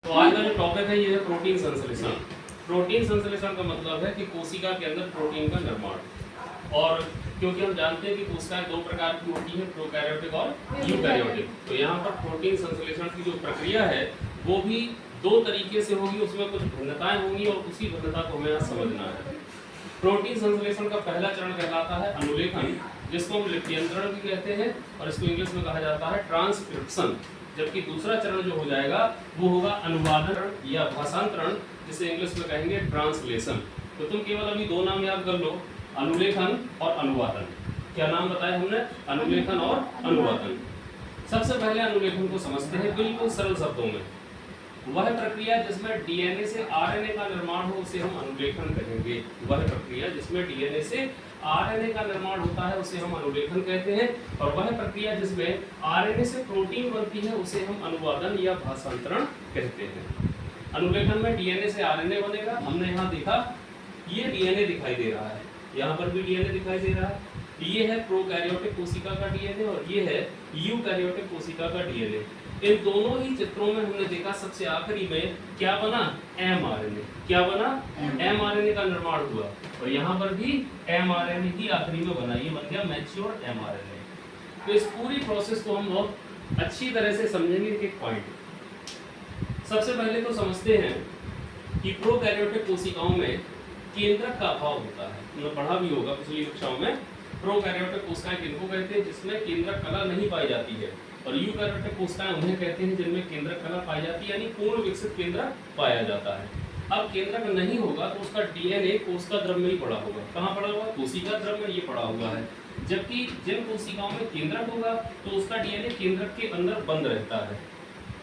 तो आज का जो टॉपिक है ये है प्रोटीन संश्लेषण। प्रोटीन संश्लेषण का मतलब है कि कोशिका के अंदर प्रोटीन का निर्माण। और क्योंकि हम जानते हैं कि कोशिकाएं दो प्रकार की होती हैं, प्रोकैरियोटिक और यूकैरियोटिक, तो यहाँ पर प्रोटीन संश्लेषण की जो प्रक्रिया है वो भी दो तरीके से होगी, उसमें कुछ भिन्नताएं होंगी और उसी भिन्नता को हमें यहाँ समझना है। प्रोटीन संश्लेषण का पहला चरण कहलाता है अनुलेखन, जिसको हम लिप्यंतरण भी कहते हैं और इसको इंग्लिश में कहा जाता है ट्रांसक्रिप्शन। जबकि दूसरा चरण जो हो जाएगा वो होगा अनुवादन या भाषांतरण, जिसे इंग्लिश में कहेंगे ट्रांसलेशन। तो तुम केवल अभी दो नाम याद कर लो, अनुलेखन और अनुवादन। क्या नाम बताया हमने? अनुलेखन और अनुवादन। सबसे पहले अनुलेखन को समझते हैं बिल्कुल सरल शब्दों में। वह प्रक्रिया जिसमें डीएनए से आरएनए का निर्माण हो उसे हम अनुलेखन कहेंगे। वह प्रक्रिया जिसमें डीएनए से आरएनए का निर्माण होता है उसे हम अनुलेखन कहते हैं, और वह प्रक्रिया जिसमें आरएनए से प्रोटीन बनती है उसे हम अनुवादन या भाषांतरण कहते हैं। अनुलेखन में डीएनए से आरएनए बनेगा। हमने यहाँ देखा ये डीएनए दिखाई दे रहा है, यहाँ पर भी डीएनए दिखाई दे रहा है। ये है प्रोकैरियोटिक कोशिका का डीएनए और ये है यूकैरियोटिक कोशिका का डीएनए। इन दोनों ही चित्रों में हमने देखा सबसे आखिरी में क्या बना? एमआरएनए। क्या बना? एमआरएनए का निर्माण हुआ, और यहाँ पर भी एमआरएनए ही आखिरी में बना, ये बन गया मैच्योर एमआरएनए। तो इस पूरी प्रोसेस को हम बहुत अच्छी तरह से समझेंगे एक पॉइंट। सबसे पहले तो समझते हैं कि प्रोकैरियोटिक कोशिकाओं में केंद्रक का अभाव होता है। हमने पढ़ा भी होगा पिछली कक्षाओं में। प्रोकैरियोटिक कोशिकाएं किनको कहते हैं? जिसमें केंद्रक कला नहीं पाई जाती है। और यूकैरियोटिक कोशिकाएं उन्हें कहते हैं जिनमें केंद्रक कला पाई जाती है, यानी पूर्ण विकसित केंद्रक पाया जाता है। अब केंद्रक नहीं होगा तो उसका डीएनए कोशिका द्रव्य में ही पड़ा होगा। कहाँ पड़ा हुआ? कोशिका द्रव्य में ये पड़ा हुआ है। जबकि जिन कोशिकाओं में केंद्रक होगा तो उसका डीएनए केंद्रक के अंदर बंद रहता है,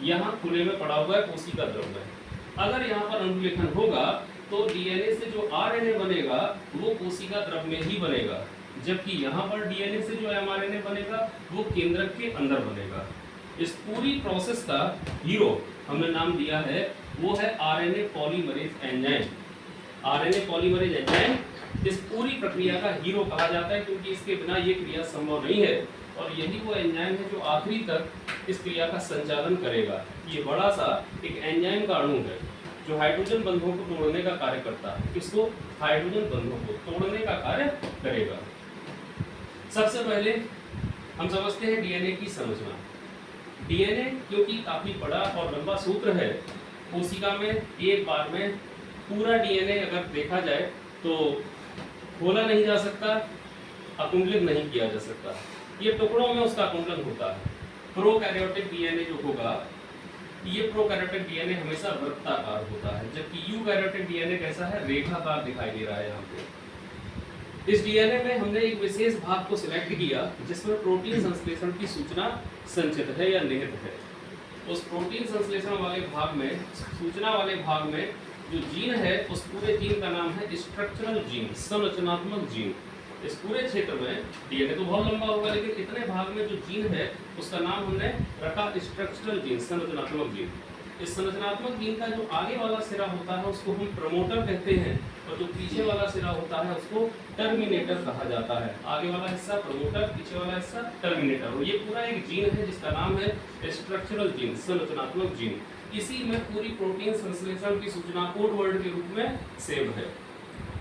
यहाँ खुले में पड़ा हुआ है कोशिका द्रव्य में। अगर यहाँ पर अनुलेखन होगा तो डीएनए से जो आरएनए बनेगा वो कोशिका द्रव्य में ही बनेगा, जबकि यहाँ पर डीएनए से जो एमआरएनए बनेगा वो केंद्रक के अंदर बनेगा। इस पूरी प्रोसेस का हीरो हमने नाम दिया है, वो है RNA polymerase enzyme. RNA polymerase enzyme इस पूरी प्रक्रिया का हीरो कहा जाता है, क्योंकि इसके बिना ये क्रिया संभव नहीं है, और यही वो एंजाइम है जो आखिरी तक इस क्रिया का संचालन करेगा। ये बड़ा सा एक एंजाइम का अणु है जो हाइड्रोजन बंधों को तोड़ने का कार्य करता है। इसको हाइड्रोजन बंधों को तोड़ने का कार्य करेगा। सबसे पहले हम समझते हैं डीएनए की संरचना। डीएनए क्योंकि काफी बड़ा और लंबा सूत्र है, कोशिका में एक बार में पूरा डीएनए अगर देखा जाए तो खोला नहीं जा सकता, अकुंडलित नहीं किया जा सकता। ये टुकड़ों में उसका कुंडलन होता है। प्रोकैरियोटिक डीएनए जो होगा, ये प्रोकैरियोटिक डीएनए हमेशा वृत्ताकार होता है, जबकि यूकैरियोटिक डीएनए कैसा है? रेखाकार दिखाई दे रहा है यहाँ पे। इस डीएनए में हमने एक विशेष भाग को सिलेक्ट किया जिसमें प्रोटीन संश्लेषण की सूचना संचित है या निहित है। उस प्रोटीन संश्लेषण वाले भाग में, सूचना वाले भाग में जो जीन है उस पूरे जीन का नाम है स्ट्रक्चरल जीन, संरचनात्मक जीन। इस पूरे क्षेत्र में डीएनए तो बहुत लंबा होगा, लेकिन इतने भाग में जो जीन है उसका नाम हमने रखा स्ट्रक्चरल जीन, संरचनात्मक जीन। इस संरचनात्मक जीन का जो आगे वाला सिरा होता है उसको हम प्रमोटर कहते हैं, और जो पीछे वाला सिरा होता है उसको टर्मिनेटर कहा जाता है। आगे वाला हिस्सा प्रमोटर, पीछे वाला हिस्सा टर्मिनेटर। और ये पूरा एक जीन है जिसका नाम है स्ट्रक्चरल जीन, संरचनात्मक जीन। इसी में पूरी प्रोटीन संश्लेषण की सूचना कोड वर्ड के रूप में सेव है।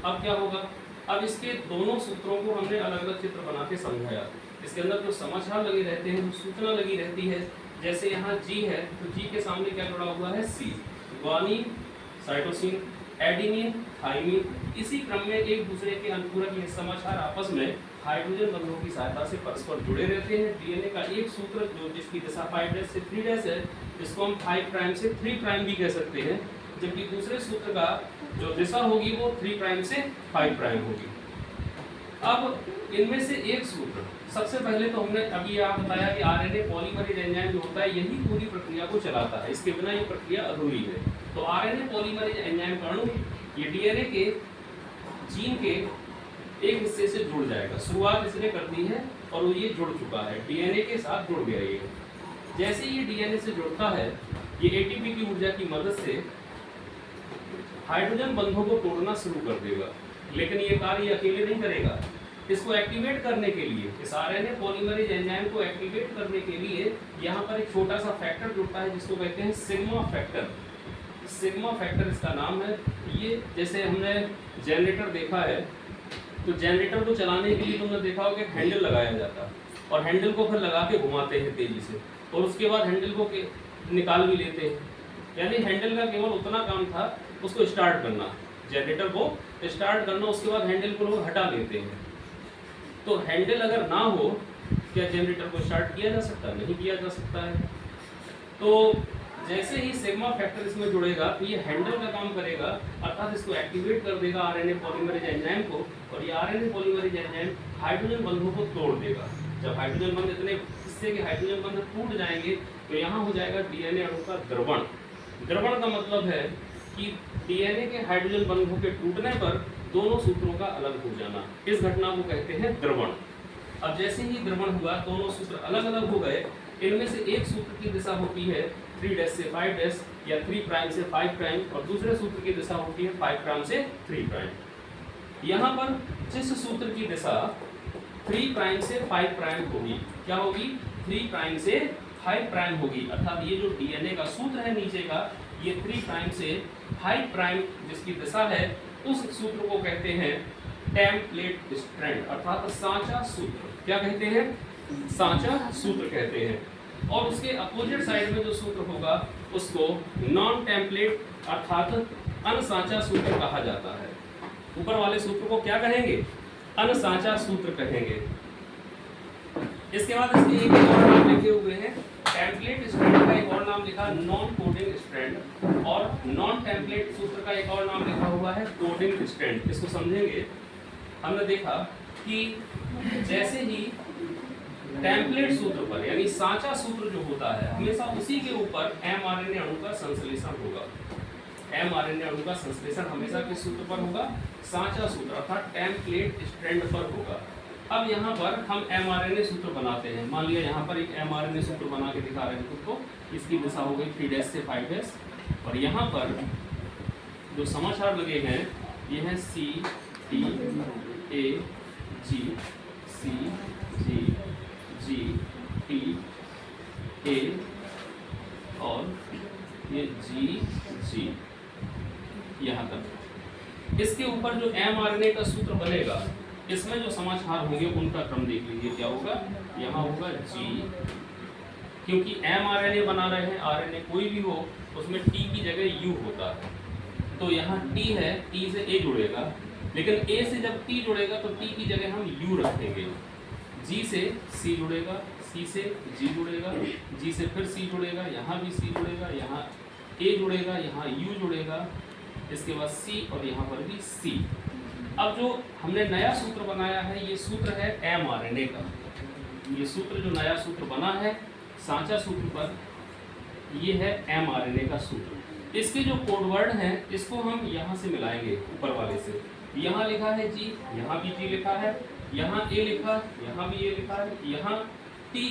अब क्या होगा? अब इसके दोनों सूत्रों को हमने अलग अलग चित्र बना के समझाया। इसके अंदर जो समाचार लगे रहते हैं, जो सूचना लगी रहती है, जैसे यहाँ जी है तो जी के सामने क्या जुड़ा हुआ है? C. Guanine, cytosine, adenine, thymine. इसी क्रम में एक दूसरे के अनुपूरक ये समाचार आपस में हाइड्रोजन बंधों की सहायता से परस्पर जुड़े रहते हैं। डीएनए का एक सूत्र जो जिसकी दिशा 5' से 3' है, जिसको हम 5' से 3' भी कह सकते हैं, जबकि दूसरे सूत्र का जो दिशा होगी वो 3' से 5' होगी। अब इनमें से एक सूत्र, सबसे पहले तो हमने अभी आप बताया कि आरएनए पॉलीमरेज एंजाइम जो होता है यही पूरी प्रक्रिया को चलाता है, इसके बिना ये प्रक्रिया अधूरी है। तो आरएनए पॉलीमरेज एंजाइम का अणु ये डीएनए के जीन के एक हिस्से से जुड़ जाएगा। शुरुआत इसने कर दी है और ये जुड़ चुका है, डीएनए के साथ जुड़ गया ये। जैसे ये डीएनए से जुड़ता है, ये एटीपी की ऊर्जा की मदद से हाइड्रोजन बंधों को तोड़ना शुरू कर देगा, लेकिन ये कार्य अकेले नहीं करेगा। इसको एक्टिवेट करने के लिए, इस आरएनए पॉलीमरेज एंजाइम को एक्टिवेट करने के लिए यहाँ पर एक छोटा सा फैक्टर जुड़ता है जिसको कहते हैं सिग्मा फैक्टर। सिग्मा फैक्टर इसका नाम है। ये जैसे हमने जनरेटर देखा है, तो जनरेटर को चलाने के लिए तुमने देखा होगा कि हैंडल लगाया जाता है और हैंडल को फिर लगा के घुमाते हैं तेजी से, और उसके बाद हैंडल को निकाल भी लेते हैं। यानी हैंडल का केवल उतना काम था उसको स्टार्ट करना, जनरेटर को स्टार्ट करना, उसके बाद हैंडल को लोग हटा लेते हैं। तो हैंडल अगर ना हो, क्या जनरेटर को स्टार्ट किया जा सकता है? नहीं किया जा सकता है। तो जैसे ही सिग्मा फैक्टर इसमें जुड़ेगा तो ये हैंडल का काम करेगा, अर्थात इसको एक्टिवेट कर देगा आरएनए पॉलीमरेज एंजाइम को, और ये आरएनए पॉलीमरेज एंजाइम हाइड्रोजन बंधों को तोड़ देगा। जब हाइड्रोजन बंध इतने हिस्से के हाइड्रोजन बंध टूट जाएंगे तो यहाँ हो जाएगा डीएनए अणु का द्रवण। द्रवण का मतलब है कि डीएनए के हाइड्रोजन बंधों के टूटने पर दोनों सूत्रों का अलग हो जाना, इस घटना को कहते हैं द्रवण। अब जैसे ही द्रवण हुआ, दोनों सूत्र अलग अलग हो गए। इनमें से एक सूत्र की दिशा होती है 3' से 5' या 3' से 5', और दूसरे सूत्र की दिशा होती है 5' से 3'। यहाँ पर जिस सूत्र की दिशा 3' से 5' होगी, क्या होगी? 3' से 5' होगी, अर्थात ये जो डीएनए का सूत्र है नीचे का, ये 3' से 5' जिसकी दिशा है, उस सूत्र को कहते हैं टेम्पलेट स्ट्रैंड, अर्थात सांचा सूत्र। क्या कहते हैं? सांचा सूत्र कहते हैं। और उसके अपोजिट साइड में जो सूत्र होगा उसको नॉन टेम्पलेट अर्थात अनसांचा सूत्र कहा जाता है। ऊपर वाले सूत्र को क्या कहेंगे? अनसांचा सूत्र कहेंगे। इसके बाद इसके एक और नाम लिखे हुए हैं, टेम्पलेट स्ट्रैंड का एक और नाम लिखा नॉन कोडिंग स्ट्रैंड, और नॉन टेम्पलेट सूत्र का एक और नाम लिखा हुआ है कोडिंग स्ट्रैंड। इसको समझेंगे। हमने देखा कि जैसे ही टेम्पलेट सूत्र पर यानी सांचा सूत्र जो होता है, हमेशा उसी के ऊपर एमआरएनए अणु का संश्लेषण होगा। एमआरएनए अणु का संश्लेषण हमेशा किस सूत्र पर होगा? सांचा सूत्र अर्थात टेम्पलेट स्ट्रैंड पर होगा। अब यहाँ पर हम एमआरएनए सूत्र बनाते हैं। मान लिया यहाँ पर एक एमआरएनए सूत्र बना के दिखा रहे हैं खुद को, इसकी दिशा हो गई 3' से 5', और यहाँ पर जो समाचार लगे हैं ये हैं C T A G C G G T A और ये G G यहाँ तक। इसके ऊपर जो एमआरएनए का सूत्र बनेगा, इसमें जो समाचार होंगे उनका क्रम देख लीजिए। क्या होगा? यहाँ होगा G, क्योंकि एमआरएनए बना रहे हैं, आरएनए कोई भी हो उसमें T की जगह U होता है, तो यहाँ T है, T से A जुड़ेगा, लेकिन A से जब T जुड़ेगा तो T की जगह हम U रखेंगे। G से C जुड़ेगा, C से G जुड़ेगा, G से फिर C जुड़ेगा, यहाँ भी C जुड़ेगा, यहाँ A जुड़ेगा, यहाँ U जुड़ेगा, इसके बाद C और यहाँ पर भी C। अब जो हमने नया सूत्र बनाया है, ये सूत्र है एमआरएनए का। ये सूत्र जो नया सूत्र बना है सांचा सूत्र पर, ये है एमआरएनए का सूत्र। इसके जो कोड वर्ड हैं इसको हम यहाँ से मिलाएंगे ऊपर वाले से। यहाँ लिखा है G, यहाँ भी G लिखा है, यहाँ A लिखा, यहाँ भी A लिखा है, यहाँ T,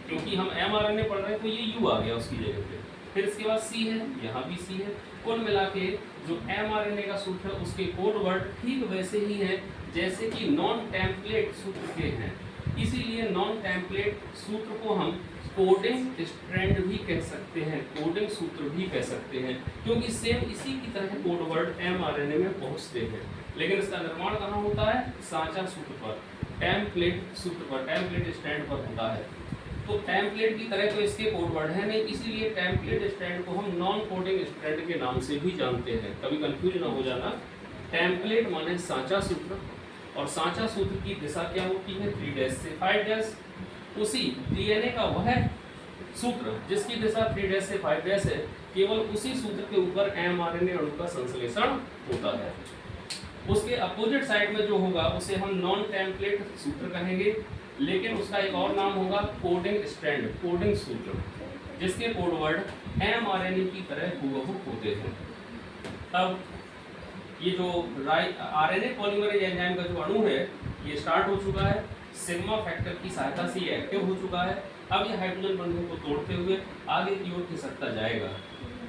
क्योंकि हम एमआरएनए पढ़ रहे हैं तो ये U आ गया उसकी जगह पे। फिर इसके बाद C है, यहाँ भी C है। कुल मिला के जो एमआरएनए का सूत्र है उसके कोड वर्ड ठीक वैसे ही हैं जैसे कि नॉन टेम्पलेट सूत्र के हैं। इसीलिए नॉन टेम्पलेट सूत्र को हम कोडिंग स्ट्रैंड भी कह सकते हैं, कोडिंग सूत्र भी कह सकते हैं, क्योंकि सेम इसी की तरह कोड वर्ड एमआरएनए में पहुंचते हैं। लेकिन इसका निर्माण कहाँ होता है? सांचा सूत्र पर, टेम्पलेट सूत्र पर, टेम्पलेट स्ट्रैंड पर होता है। तो टेम्पलेट की तरह तो इसके कोड वर्ड है नहीं, इसीलिए टेम्पलेट स्ट्रैंड को हम नॉन कोडिंग स्ट्रैंड के नाम से भी जानते हैं। कभी कंफ्यूज ना हो जाना। टेम्पलेट माने सांचा सूत्र, और सांचा सूत्र की दिशा क्या होती है? 3' से 5'। उसी डीएनए का वह सूत्र जिसकी दिशा 3' से 5' है, केवल उसी सूत्र के ऊपर एमआरएनए अणु का संश्लेषण होता है। उसके अपोजिट साइड में जो होगा उसे हम नॉन टेम्पलेट सूत्र कहेंगे, लेकिन उसका एक और नाम होगा कोडिंग स्ट्रैंड, कोडिंग सूत्र, जिसके कोड वर्ड एमआरएनए की तरह हूबहू होते हैं। अब ये जो आरएनए पॉलीमरेज एंजाइम का जो अणु है ये स्टार्ट हो चुका है, सिग्मा फैक्टर की सहायता से ये एक्टिव हो चुका है। अब ये हाइड्रोजन बंधों को तोड़ते हुए आगे की ओर खिसकता जाएगा।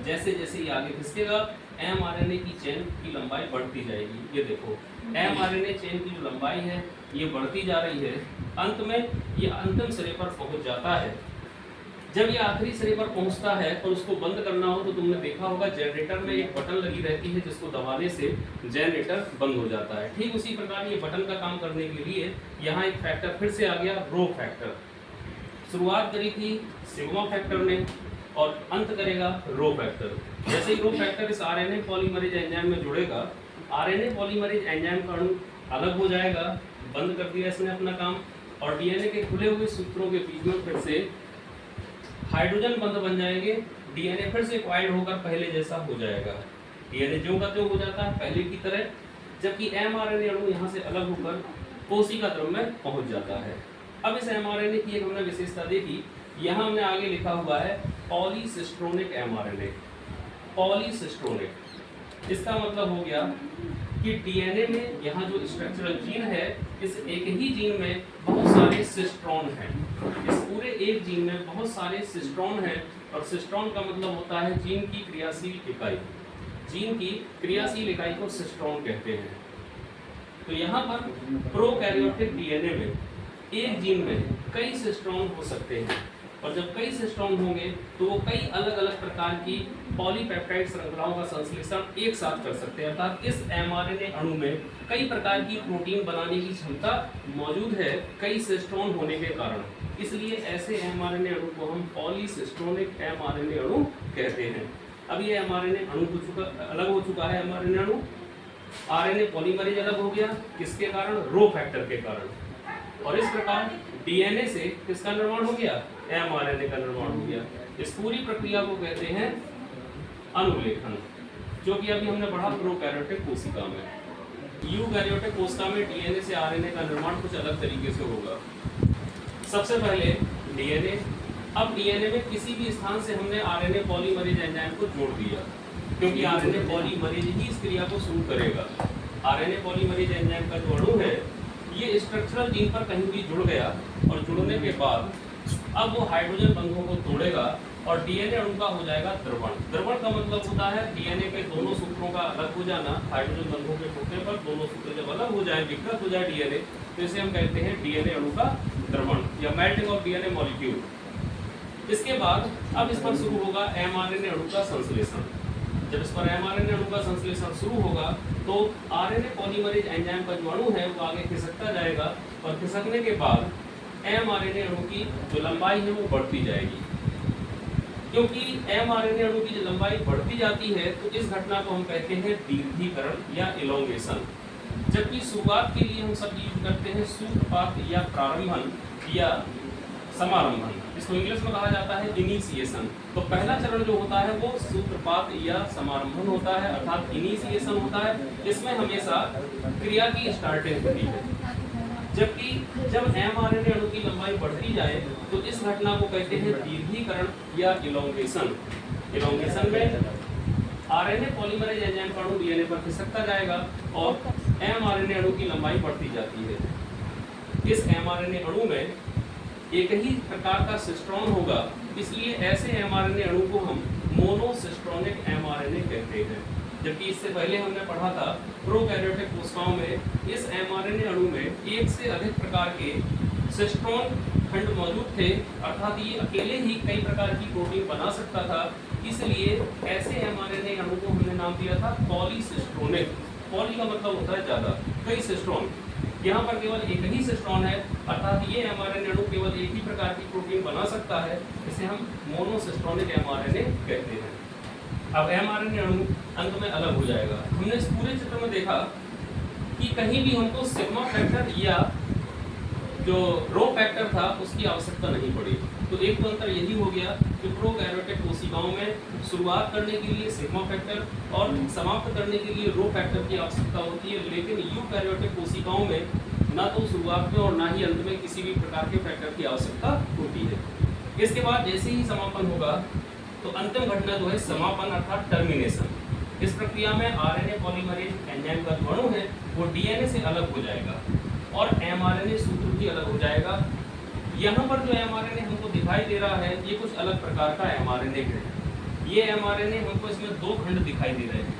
जैसे जैसे ये आगे खिसकेगा एमआरएनए की चेन की लंबाई बढ़ती जाएगी। ये देखो एमआरएनए चेन की जो लंबाई है ये बढ़ती जा रही है, अंत में ये अंतिम सिरे पर पहुंच जाता है। जब ये आखिरी सिरे पर पहुंचता है और उसको बंद करना हो तो तुमने देखा होगा जनरेटर में एक बटन लगी रहती है जिसको दबाने से जनरेटर बंद हो जाता है। ठीक उसी प्रकार ये बटन का काम करने के लिए यहाँ एक फैक्टर फिर से आ गया, रो फैक्टर। शुरुआत करी थी सिग्मा फैक्टर ने और अंत करेगा रो फैक्टर। जैसे ही रो फैक्टर इस आरएनए पॉलीमरेज एंजाइम में जुड़ेगा, आरएनए पॉलीमरेज एंजाइम का अणु अलग हो जाएगा, बंद कर दिया इसने अपना काम, और डीएनए के खुले हुए सूत्रों के बीच में फिर से हाइड्रोजन बंध बन जाएंगे, डीएनए फिर से क्वाइड होकर पहले जैसा हो जाएगा। डीएनए ज्यों का त्यों हो जाता है पहले की तरह, जबकि एमआरएनए अणु यहाँ से अलग होकर कोशिका क्रम में पहुंच जाता है। अब इस एमआरएनए की एक हमने विशेषता देखी, यहाँ हमने आगे लिखा हुआ है पॉलीसिस्ट्रोनिक एमआरएनए। पॉलीसिस्ट्रोनिक इसका मतलब हो गया कि डीएनए में यहाँ जो स्ट्रक्चरल जीन है, इस एक ही जीन में बहुत सारे सिस्ट्रॉन हैं। इस पूरे एक जीन में बहुत सारे सिस्ट्रॉन हैं, और सिस्ट्रॉन का मतलब होता है जीन की क्रियाशील इकाई। जीन की क्रियाशील इकाई को सिस्ट्रॉन कहते हैं। तो यहाँ पर प्रोकैरियोटिक डीएनए में एक जीन में कई सिस्ट्रॉन हो सकते हैं, और जब कई सिस्ट्रॉन होंगे तो वो कई अलग अलग प्रकार की पॉलीपेप्टाइड श्रृंखलाओं का संश्लेषण एक साथ कर सकते हैं। अर्थात इस एमआरएनए अणु में कई प्रकार की प्रोटीन बनाने की क्षमता मौजूद है कई सिस्ट्रॉन होने के कारण। इसलिए ऐसे एमआरएनए अणु को हम पॉलीसिस्ट्रोनिक एमआरएनए अणु कहते हैं। अब ये एमआरएनए अणु अलग हो चुका है। एमआरएनए अणु आरएनए पॉलीमरेज अलग हो गया, किसके कारण? रो फैक्टर के कारण। और इस प्रकार डीएनए से किसका निर्माण हो गया? एमआरएनए का निर्माण हो गया। इस पूरी प्रक्रिया को कहते हैं अनुलेखन, जो कि अभी हमने पढ़ा प्रोकैरियोटिक कोशिका में। यूकैरियोटिक कोशिका में डीएनए से आरएनए का निर्माण कुछ अलग तरीके से होगा। सबसे पहले डीएनए, अब डीएनए में किसी भी स्थान से हमने आरएनए पॉलीमरेज एंजाइम को जोड़ दिया, क्योंकि आरएनए पॉलीमरेज ही इस क्रिया को शुरू करेगा। आरएनए पॉलीमरेज एंजाइम का जो अणु है ये स्ट्रक्चरल जीन पर कहीं भी जुड़ गया, और जुड़ने के बाद अब वो हाइड्रोजन बंधों को तोड़ेगा और डीएनए अणु का हो जाएगा द्रवण। द्रवण का मतलब होता है डीएनए के दोनों सूत्रों का अलग हो जाना। हाइड्रोजन बंधों के टूटने पर दोनों सूत्र जब अलग हो जाए, विकृत हो जाए डीएनए, तो इसे हम कहते हैं डीएनए अणु का द्रवण या मेल्टिंग ऑफ डीएनए मॉलिक्यूल। इसके बाद अब इस पर शुरू होगा एमआरएनए अणु का संश्लेषण। जब इस पर एमआरएनए अणु का संश्लेषण शुरू होगा तो आरएनए पॉलीमरेज एंजाइम का जो अणु है वो आगे खिसकता जाएगा, और खिसकने के बाद एमआरएनए अणु की जो लंबाई है वो बढ़ती जाएगी। क्योंकि एमआरएनए अणु की जो लंबाई बढ़ती जाती है तो इस घटना को हम कहते हैं दीर्घीकरण या इलोंगेशन। जबकि शुरुआत के लिए हम सब यूज करते हैं सूत्रपात या प्रारंभन या समारंभन, इसको इंग्लिश में कहा जाता है इनिशिएशन। तो पहला चरण जो होता है वो सूत्रपात या समारंभन होता है, अर्थात इनिशिएशन होता है। इसमें हमेशा क्रिया की स्टार्टिंग होती है। जबकि जब एमआरएनए अणु की लंबाई बढ़ती जाए तो इस घटना को कहते हैं दीर्घीकरण या इलोंगेशन। इलोंगेशन में आरएनए पॉलीमरेज एंजाइम का अणु डीएनए पर खिसकता जाएगा और एमआरएनए अणु की लंबाई बढ़ती जाती है। इस एमआरएनए अणु में एक ही प्रकार का सिस्ट्रॉन होगा, इसलिए ऐसे एमआरएनए अणु को हम मोनोसिस्ट्रोनिक एमआरएनए कहते हैं। जबकि इससे पहले हमने पढ़ा था प्रोकैरियोटिक कोशिकाओं में इस एमआरएनए अणु में एक से अधिक प्रकार के सिस्ट्रॉन खंड मौजूद थे, अर्थात ये अकेले ही कई प्रकार की प्रोटीन बना सकता था। इसलिए ऐसे एमआरएनए अणु को हमने नाम दिया था पॉलीसिस्ट्रोनिक। पॉली का मतलब होता है ज्यादा, कई सिस्ट्रॉन। यहाँ पर केवल एक ही सिस्ट्रॉन है, अर्थात ये एमआरएनए अणु केवल एक ही प्रकार की प्रोटीन बना सकता है। इसे हम मोनोसिस्ट्रोनिक एमआरएनए कहते हैं। अब एमआरएनए अणु अंत में अलग हो जाएगा। हमने इस पूरे चित्र में देखा कि कहीं भी हमको सिग्मा फैक्टर या जो रो फैक्टर था उसकी आवश्यकता नहीं पड़ी। तो एक तो अंतर यही हो गया कि प्रोकैरियोटिक कोशिकाओं में शुरुआत करने के लिए सिग्मा फैक्टर और समाप्त करने के लिए रो फैक्टर की आवश्यकता होती है, लेकिन यूकैरियोटिक कोशिकाओं में ना तो शुरुआत में और ना ही अंत में किसी भी प्रकार के फैक्टर की आवश्यकता होती है। इसके बाद जैसे ही समापन होगा तो अंतिम घटना जो है समापन अर्थात टर्मिनेशन। इस प्रक्रिया में आरएनए पॉलीमरेज एंजाइम का जो अणु है वो डीएनए से अलग हो जाएगा और एमआरएनए सूत्र भी अलग हो जाएगा। यहाँ पर जो एमआरएनए हमको दिखाई दे रहा है ये कुछ अलग प्रकार का एमआरएनए है। ये एमआरएनए हमको इसमें दो खंड दिखाई दे रहे हैं।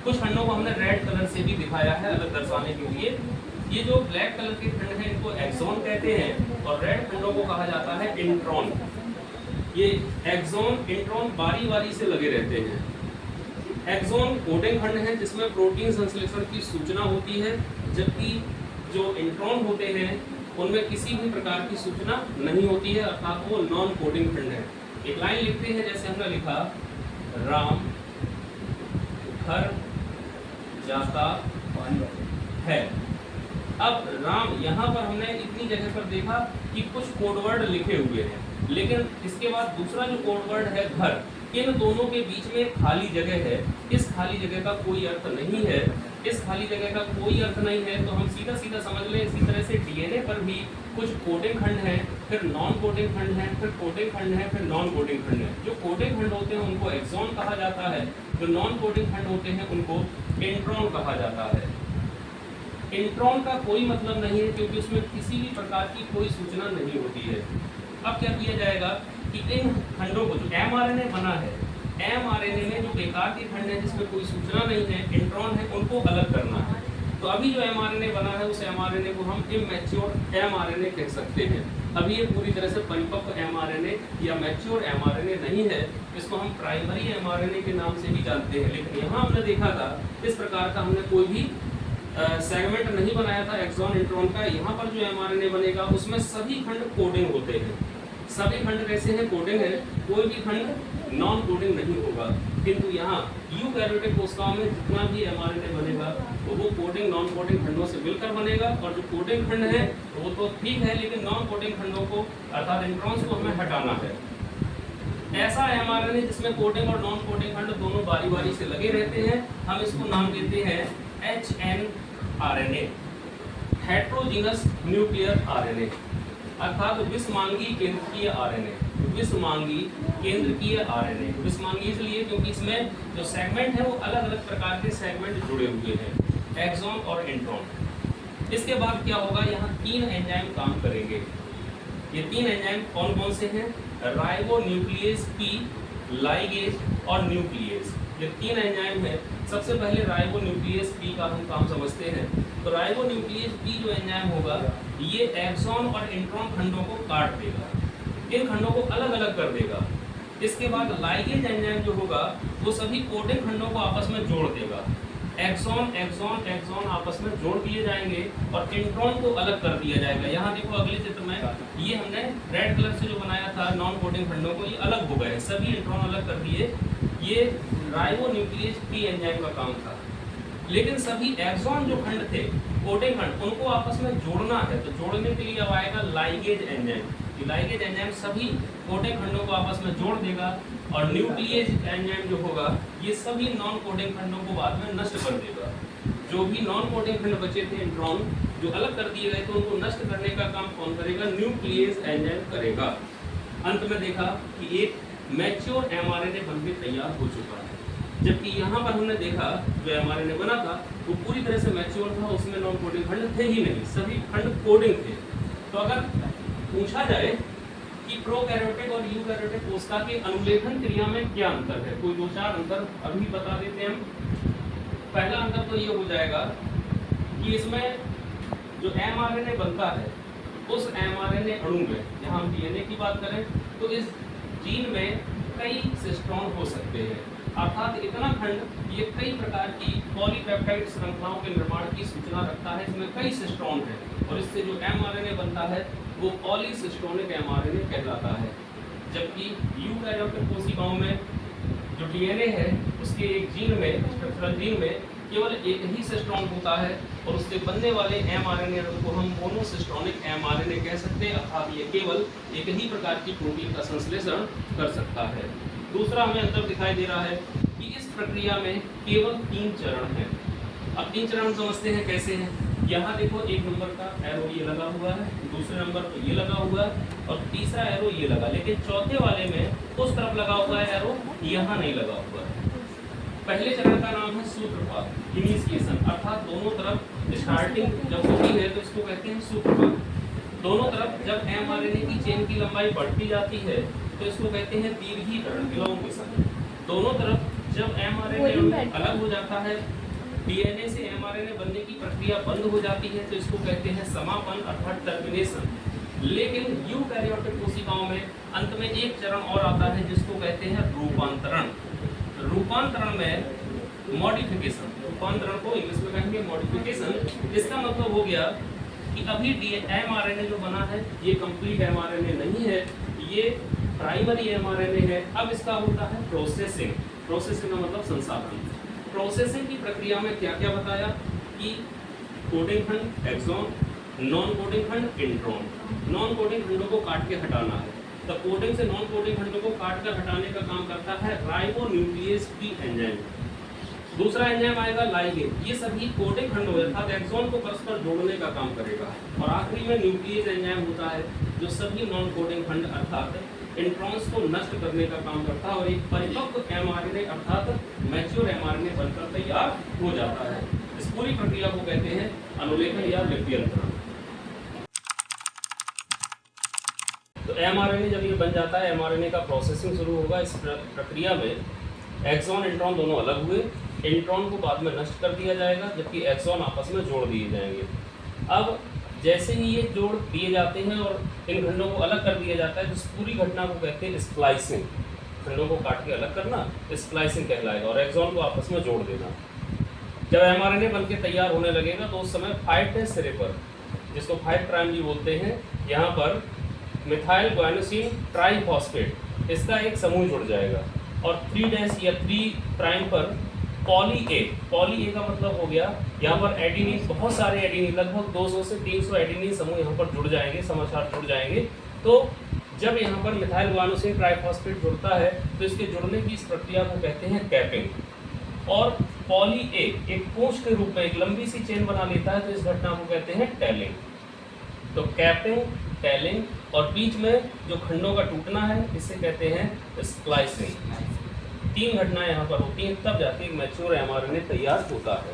कुछ खंडों को हमने रेड कलर से भी दिखाया है अलग दर्शाने के लिए। ये जो ब्लैक कलर के खंड हैं इनको एक्सॉन कहते हैं और रेड खंडों को कहा जाता है इंट्रॉन। ये एक्सॉन इंट्रॉन बारी बारी से लगे रहते हैं। एक्सॉन कोडिंग खंड है जिसमें प्रोटीन संश्लेषण की सूचना होती है, जबकि जो इंट्रॉन होते हैं उनमें किसी भी प्रकार की सूचना नहीं होती है, अर्थात वो नॉन कोडिंग खंड है। एक लाइन लिखते हैं जैसे हमने लिखा, राम घर जाता है। अब राम, यहाँ पर हमने इतनी जगह पर देखा कि कुछ कोडवर्ड लिखे हुए हैं, लेकिन इसके बाद दूसरा जो कोडवर्ड है घर, इन दोनों के बीच में खाली जगह है। इस खाली जगह का कोई अर्थ नहीं है। इस खाली जगह का कोई अर्थ नहीं है तो हम सीधा सीधा समझ लें। इसी तरह से डीएनए पर भी कुछ कोडिंग खंड हैं, फिर नॉन कोडिंग खंड हैं, फिर कोडिंग खंड हैं, फिर नॉन कोडिंग खंड हैं। जो कोडिंग खंड होते हैं उनको एक्सॉन कहा जाता है, जो नॉन कोडिंग खंड होते हैं उनको इंट्रॉन कहा जाता है। इंट्रॉन का कोई मतलब नहीं है क्योंकि उसमें किसी भी प्रकार की कोई सूचना नहीं होती है। अब क्या किया जाएगा कि इन खंडों को, जो एमआरएनए बना है, एमआरएनए में जो बेकार के खंड है जिसमें कोई सूचना नहीं है, इंट्रॉन है, उनको अलग करना है। तो अभी जो एमआरएनए बना है उस एमआरएनए को हम इमैच्योर एमआरएनए कह सकते हैं। अभी ये पूरी तरह से परिपक्व एमआरएनए या मैच्योर एमआरएनए नहीं है, इसको हम प्राइमरी एमआरएनए के नाम से भी जानते हैं। लेकिन यहाँ हमने देखा था इस प्रकार का हमने कोई भी सेगमेंट नहीं बनाया था एक्सॉन इंट्रॉन का। यहाँ पर जो एमआरएनए बनेगा उसमें सभी खंड कोडिंग होते हैं। सभी खंड कैसे हैं? कोडिंग है, कोई भी खंड नॉन कोडिंग नहीं होगा। किंतु यहाँ यूकैरियोटिक कोशिकाओं में जितना भी एमआरएनए बनेगा तो वो कोडिंग नॉन कोडिंग खंडों से मिलकर बनेगा, और जो कोडिंग खंड है वो तो ठीक है, लेकिन नॉन कोडिंग खंडों को अर्थात इंट्रॉन्स को हमें हटाना है। ऐसा एमआरएनए जिसमें कोडिंग और नॉन कोडिंग खंड दोनों बारी बारी से लगे रहते हैं, हम इसको नाम देते हैं HNRNA, हेट्रोजीनस न्यूक्लियर आरएनए, अर्थात विषमांगी केंद्रकीय आरएनए। विषमांगी केंद्रकीय आरएनए, विषमांगी इसलिए क्योंकि इसमें जो सेगमेंट है वो अलग अलग प्रकार के सेगमेंट जुड़े हुए हैं, एक्सॉन और इंट्रॉन। इसके बाद क्या होगा, यहाँ 3 एंजाइम काम करेंगे। ये 3 एंजाइम कौन कौन से हैं? राइबोन्यूक्लियेज पी, लाइगेज और न्यूक्लियेज। ये 3 एंजाइम है। सबसे पहले राइबोन्यूक्लियेज पी का हम काम समझते हैं। तो राइबोन्यूक्लियेज पी जो एंजाइम होगा ये एक्सॉन और इंट्रॉन खंडों को काट देगा, इन खंडों को अलग अलग कर देगा। इसके बाद लाइगेज एंजाइम जो होगा वो सभी कोडिंग खंडों को आपस में जोड़ देगा। एक्सॉन एक्सॉन एक्सॉन आपस में जोड़ दिए जाएंगे और इंट्रॉन को अलग कर दिया जाएगा। यहाँ देखो अगले चित्र में, ये हमने रेड कलर से जो बनाया था नॉन कोडिंग खंडों को, ये अलग हो गए, सभी इंट्रॉन अलग कर दिए। ये राइबोन्यूक्लियेज पी एंजाइम का काम था। लेकिन सभी एक्सॉन जो खंड थे, कोडिंग खंड, उनको आपस में जोड़ना है, तो जोड़ने के लिए अब आएगा लाइगेज एंजाइम। लाइगेज एंजाइम सभी कोडिंग खंडों को आपस में जोड़ देगा, और न्यूक्लियेज एंजाइम जो होगा ये सभी नॉन कोडिंग खंडों को बाद में नष्ट कर देगा। जो भी नॉन कोडिंग खंड बचे थे इंट्रॉन जो अलग कर दिए गए थे उनको नष्ट करने का काम कौन करेगा? न्यूक्लियेज एंजाइम करेगा। अंत में देखा कि एक मैच्योर एमआरएनए बनके तैयार हो चुका है, जबकि यहाँ पर हमने देखा जो एमआरएनए बना था वो पूरी तरह से मैच्योर था, उसमें नॉन कोडिंग खंड थे ही नहीं, सभी खंड कोडिंग थे। तो अगर पूछा जाए कि प्रोकैरियोटिक और यूकैरियोटिक कोशिका के अनुलेखन क्रिया में क्या अंतर है, कोई 2-4 अंतर अभी बता देते हैं हम। पहला अंतर तो ये हो जाएगा कि इसमें जो एमआरएनए बनता है उस एमआरएनए अणु में, जहाँ हम डीएनए की बात करें तो इस जीन में कई सिस्ट्रॉन हो सकते हैं, अर्थात इतना खंड ये कई प्रकार की पॉलीपेप्टाइड श्रृंखलाओं के निर्माण की सूचना रखता है। इसमें कई सिस्ट्रॉन है और इससे जो एमआरएनए बनता है वो पॉलीसिस्टोनिक एमआरएनए कहलाता है। जबकि यूकैरियोटिक कोशिकाओं में जो डीएनए है उसके एक जीन में, स्ट्रक्चरल जीन में केवल एक ही सिस्ट्रॉन होता है और उससे बनने वाले एमआरएनए को हम मोनोसिस्टोनिक एमआरएनए कह सकते हैं, अर्थात ये केवल एक ही प्रकार की प्रोटीन का संश्लेषण कर सकता है। दूसरा हमें अंतर दिखाई दे रहा है कि इस प्रक्रिया में केवल 3 चरण हैं। अब 3 चरण समझते हैं कैसे हैं। यहाँ देखो 1 नंबर का एरो ये लगा हुआ है, दूसरे नंबर पर ये लगा हुआ है और तीसरा एरो ये लगा, लेकिन चौथे वाले में उस तरफ लगा हुआ है एरो, यहाँ नहीं लगा हुआ है। पहले चरण का नाम है सूत्रपात, इनिशिएशन, अर्थात दोनों तरफ स्टार्टिंग जब होती है तो इसको कहते हैं सूत्रपात। दोनों तरफ जब एमआरएनए की चेन की लंबाई बढ़ती जाती है तो इसको कहते हैं दीर्घीकरण, इलॉन्गेशन। दोनों तरफ जब एमआरएनए अलग हो जाता है, डीएनए से एमआरएनए बनने की प्रक्रिया बंद हो जाती है तो इसको कहते हैं समापन अर्थात टर्मिनेशन। लेकिन यूकैरियोटिक कोशिकाओं में अंत में एक चरण और आता है जिसको कहते हैं रूपांतरण। रूपांतरण में मॉडिफिकेशन, रूपांतरण को इंग्लिश में कहेंगे मॉडिफिकेशन। इसका मतलब हो गया कि अभी mRNA जो बना है ये कंप्लीट mRNA नहीं है, ये प्राइमरी mRNA है। अब इसका होता है प्रोसेसिंग। प्रोसेसिंग का मतलब संसाधन। प्रोसेसिंग की प्रक्रिया में क्या क्या बताया कि कोडिंग खंड एक्सॉन, नॉन कोडिंग खंड इंट्रॉन। नॉन कोडिंग खंडों को काट के हटाना है। तो कोडिंग से नॉन कोडिंग खंडों को काट कर हटाने का काम करता है राइबोन्यूक्लियेज की एंजाइम। दूसरा एंजाइम आएगा लाइगेज। ये सभी कोडिंग खंडों अर्थात एक्सॉन को परस्पर जोड़ने का काम करेगा। और आखिरी में न्यूक्लियेज एंजाइम होता है जो सभी नॉन कोडिंग खंड अर्थात इंट्रॉन्स को नष्ट करने का काम करता है और एक परिपक्व mRNA अर्थात मैच्योर mRNA बनकर तैयार हो जाता है। इस पूरी प्रक्रिया को कहते हैं अनुलेखन या लिप्यंतरण। तो mRNA जब ये बन जाता है, mRNA का प्रोसेसिंग शुरू होगा। इस प्रक्रिया में एक्सॉन इंट्रॉन दोनों अलग हुए। इंट्रॉन को बाद में नष्ट कर दिया जाएगा जबकि एक्सॉन आपस में जोड़ दिए जाएंगे। अब जैसे ही ये जोड़ दिए जाते हैं और इन खंडों को अलग कर दिया जाता है तो इस पूरी घटना को कहते हैं स्प्लाइसिंग। खंडों को काट के अलग करना स्प्लाइसिंग कहलाएगा और एक्सॉन को आपस में जोड़ देना। जब mRNA बन के तैयार होने लगेगा तो उस समय 5' सिरे पर, जिसको 5' भी बोलते हैं, यहाँ पर मिथाइल ग्वानोसिन ट्राइफॉस्फेट इसका एक समूह जुड़ जाएगा और 3' या 3' पर पॉली ए का मतलब हो गया यहाँ पर एडिनिन, बहुत सारे एडिनिन, लगभग 200 से 300 एडिनिन समूह यहाँ पर जुड़ जाएंगे, समाचार जुड़ जाएंगे। तो जब यहाँ पर मिथाइल ग्वानोसिन ट्राइफॉस्फेट जुड़ता है तो इसके जुड़ने की इस प्रक्रिया को कहते हैं कैपिंग। और पॉली ए एक पूंछ के रूप में एक लंबी सी चेन बना लेता है तो इस घटना को कहते हैं टेलिंग। तो कैपिंग, टेलिंग और बीच में जो खंडों का टूटना है इसे कहते हैं स्प्लाइसिंग। 3 घटनाएं यहाँ पर होती हैं, तब जाके एक मैच्योर mRNA तैयार होता है।